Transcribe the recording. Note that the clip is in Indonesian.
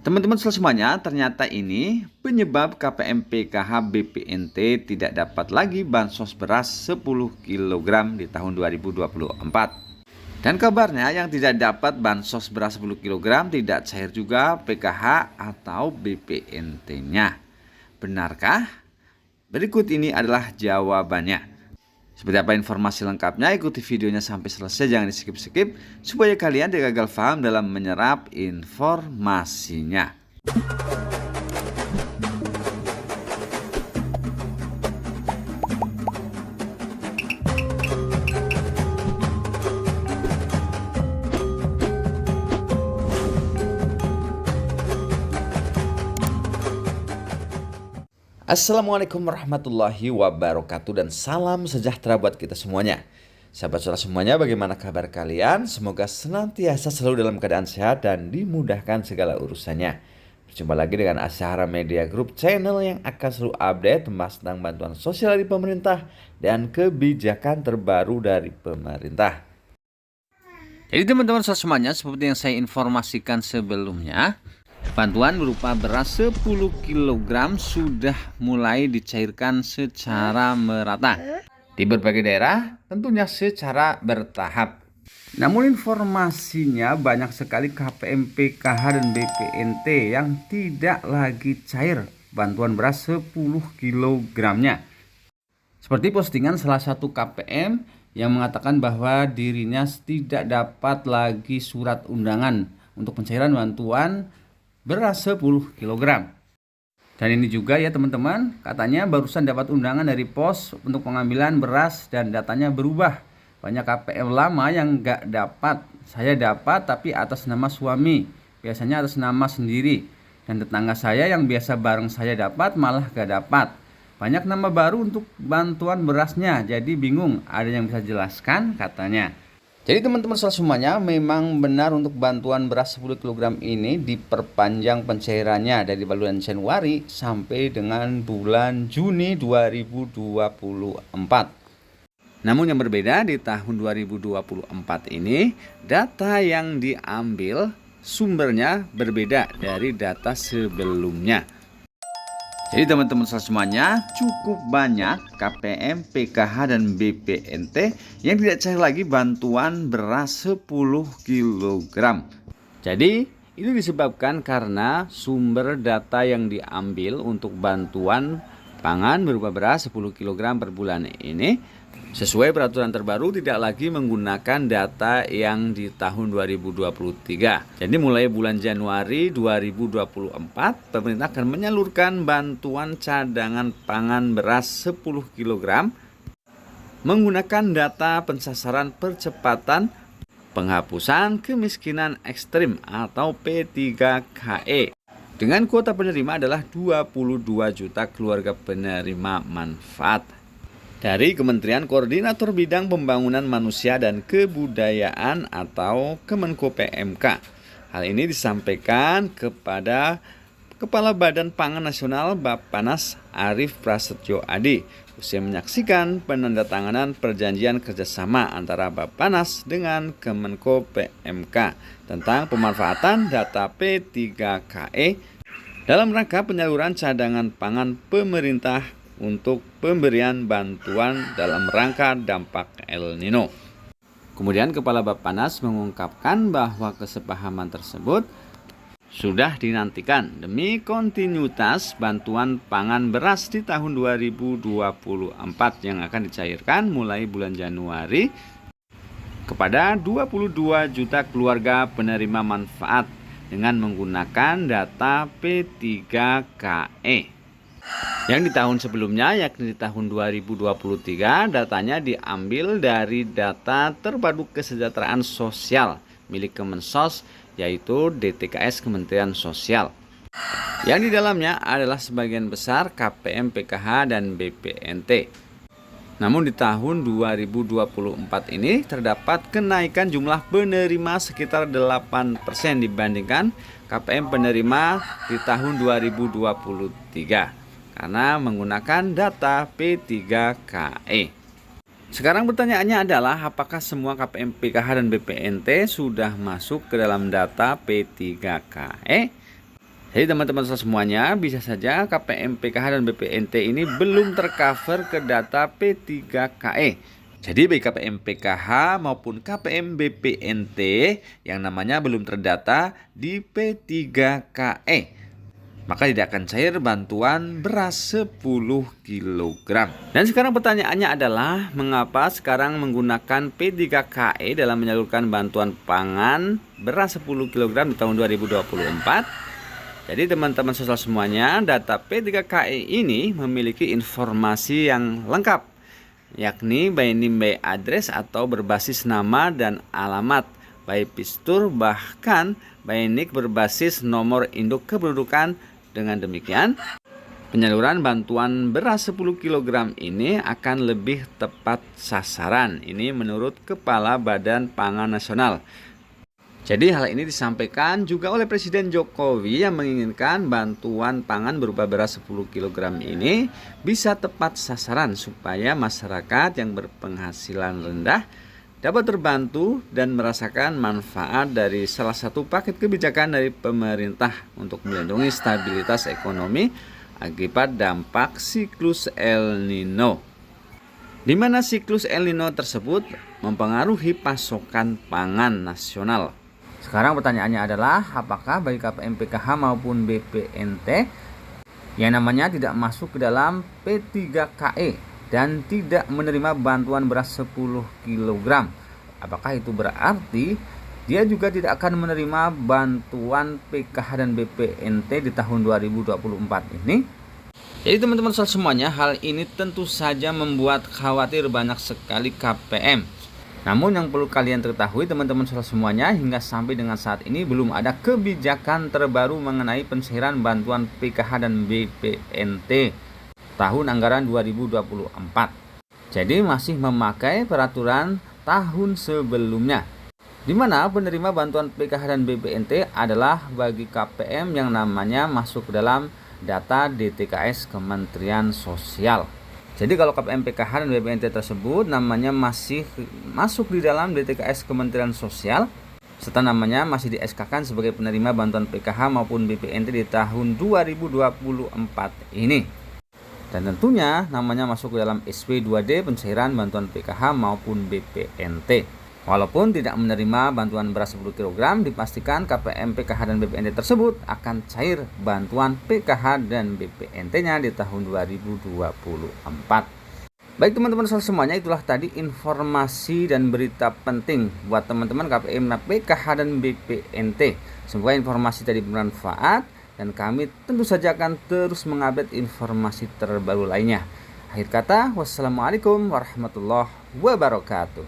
Teman-teman semuanya, ternyata ini penyebab KPM PKH BPNT tidak dapat lagi bansos beras 10 kg di tahun 2024. Dan kabarnya yang tidak dapat bansos beras 10 kg tidak cair juga PKH atau BPNT-nya. Benarkah? Berikut ini adalah jawabannya. Seperti apa informasi lengkapnya, ikuti videonya sampai selesai, jangan di skip-skip supaya kalian tidak gagal paham dalam menyerap informasinya. Assalamualaikum warahmatullahi wabarakatuh dan salam sejahtera buat kita semuanya. Sahabat saudara semuanya, bagaimana kabar kalian? Semoga senantiasa selalu dalam keadaan sehat dan dimudahkan segala urusannya. Berjumpa lagi dengan Asyahara Media Group, channel yang akan selalu update membahas tentang bantuan sosial dari pemerintah dan kebijakan terbaru dari pemerintah. Jadi teman-teman semuanya, seperti yang saya informasikan sebelumnya, bantuan berupa beras 10 kg sudah mulai dicairkan secara merata di berbagai daerah, tentunya secara bertahap. Namun informasinya banyak sekali KPM PKH dan BPNT yang tidak lagi cair bantuan beras 10 kg-nya. Seperti postingan salah satu KPM yang mengatakan bahwa dirinya tidak dapat lagi surat undangan untuk pencairan bantuan beras 10 kg. Dan ini juga ya teman-teman, katanya barusan dapat undangan dari pos untuk pengambilan beras dan datanya berubah. Banyak KPM lama yang nggak dapat. Saya dapat tapi atas nama suami, biasanya atas nama sendiri. Dan tetangga saya yang biasa bareng saya dapat malah nggak dapat. Banyak nama baru untuk bantuan berasnya, jadi bingung. Ada yang bisa jelaskan katanya. Jadi teman-teman semuanya, memang benar untuk bantuan beras 10 kg ini diperpanjang pencairannya dari bulan Januari sampai dengan bulan Juni 2024. Namun yang berbeda di tahun 2024 ini, data yang diambil sumbernya berbeda dari data sebelumnya. Jadi teman-teman semuanya, cukup banyak KPM, PKH, dan BPNT yang tidak cair lagi bantuan beras 10 kg. Jadi ini disebabkan karena sumber data yang diambil untuk bantuan pangan berupa beras 10 kg per bulan ini sesuai peraturan terbaru tidak lagi menggunakan data yang di tahun 2023. Jadi mulai bulan Januari 2024, pemerintah akan menyalurkan bantuan cadangan pangan beras 10 kg menggunakan data pensasaran percepatan penghapusan kemiskinan ekstrim atau P3KE. Dengan kuota penerima adalah 22 juta keluarga penerima manfaat dari Kementerian Koordinator Bidang Pembangunan Manusia dan Kebudayaan atau Kemenko PMK. Hal ini disampaikan kepada Kepala Badan Pangan Nasional Bappenas Arief Prasetyo Adi usai menyaksikan penandatanganan perjanjian kerjasama antara Bappenas dengan Kemenko PMK tentang pemanfaatan data P3KE dalam rangka penyaluran cadangan pangan pemerintah untuk pemberian bantuan dalam rangka dampak El Nino. Kemudian Kepala Bappenas mengungkapkan bahwa kesepahaman tersebut sudah dinantikan demi kontinuitas bantuan pangan beras di tahun 2024 yang akan dicairkan mulai bulan Januari kepada 22 juta keluarga penerima manfaat dengan menggunakan data P3KE. Yang di tahun sebelumnya, yakni di tahun 2023, datanya diambil dari data terpadu kesejahteraan sosial milik Kemensos, yaitu DTKS Kementerian Sosial. Yang di dalamnya adalah sebagian besar KPM, PKH, dan BPNT. Namun di tahun 2024 ini terdapat kenaikan jumlah penerima sekitar 8% dibandingkan KPM penerima di tahun 2023. Karena menggunakan data P3KE. Sekarang pertanyaannya adalah apakah semua KPM, PKH, dan BPNT sudah masuk ke dalam data P3KE? Jadi teman-teman semuanya, bisa saja KPM PKH dan BPNT ini belum tercover ke data P3KE. Jadi baik KPM PKH maupun KPM BPNT yang namanya belum terdata di P3KE, maka tidak akan cair bantuan beras 10 kg. Dan sekarang pertanyaannya adalah, mengapa sekarang menggunakan P3KE dalam menyalurkan bantuan pangan beras 10 kg di tahun 2024? Jadi teman-teman sosial semuanya, data P3KE ini memiliki informasi yang lengkap, yakni by name by address atau berbasis nama dan alamat, by pistur bahkan by NIK berbasis nomor induk kependudukan. Dengan demikian, penyaluran bantuan beras 10 kg ini akan lebih tepat sasaran. Ini menurut Kepala Badan Pangan Nasional. Jadi hal ini disampaikan juga oleh Presiden Jokowi yang menginginkan bantuan pangan berupa beras 10 kg ini bisa tepat sasaran supaya masyarakat yang berpenghasilan rendah dapat terbantu dan merasakan manfaat dari salah satu paket kebijakan dari pemerintah untuk melindungi stabilitas ekonomi akibat dampak siklus El Nino, di mana siklus El Nino tersebut mempengaruhi pasokan pangan nasional. Sekarang pertanyaannya adalah, apakah bagi KPM PKH maupun BPNT yang namanya tidak masuk ke dalam P3KE dan tidak menerima bantuan beras 10 kg, apakah itu berarti dia juga tidak akan menerima bantuan PKH dan BPNT di tahun 2024 ini? Jadi teman-teman semuanya, hal ini tentu saja membuat khawatir banyak sekali KPM. Namun yang perlu kalian ketahui teman-teman semuanya, hingga sampai dengan saat ini belum ada kebijakan terbaru mengenai pencairan bantuan PKH dan BPNT tahun anggaran 2024. Jadi masih memakai peraturan tahun sebelumnya, di mana penerima bantuan PKH dan BPNT adalah bagi KPM yang namanya masuk ke dalam data DTKS Kementerian Sosial. Jadi kalau KPM PKH dan BPNT tersebut namanya masih masuk di dalam DTKS Kementerian Sosial, serta namanya masih di SK-kan sebagai penerima bantuan PKH maupun BPNT di tahun 2024 ini. Dan tentunya namanya masuk ke dalam SP2D pencairan bantuan PKH maupun BPNT. Walaupun tidak menerima bantuan beras 10 kg, dipastikan KPM PKH dan BPNT tersebut akan cair bantuan PKH dan BPNT-nya di tahun 2024. Baik teman-teman semuanya, itulah tadi informasi dan berita penting buat teman-teman KPM PKH dan BPNT. Semoga informasi tadi bermanfaat, dan kami tentu saja akan terus mengupdate informasi terbaru lainnya. Akhir kata, wassalamualaikum warahmatullahi wabarakatuh.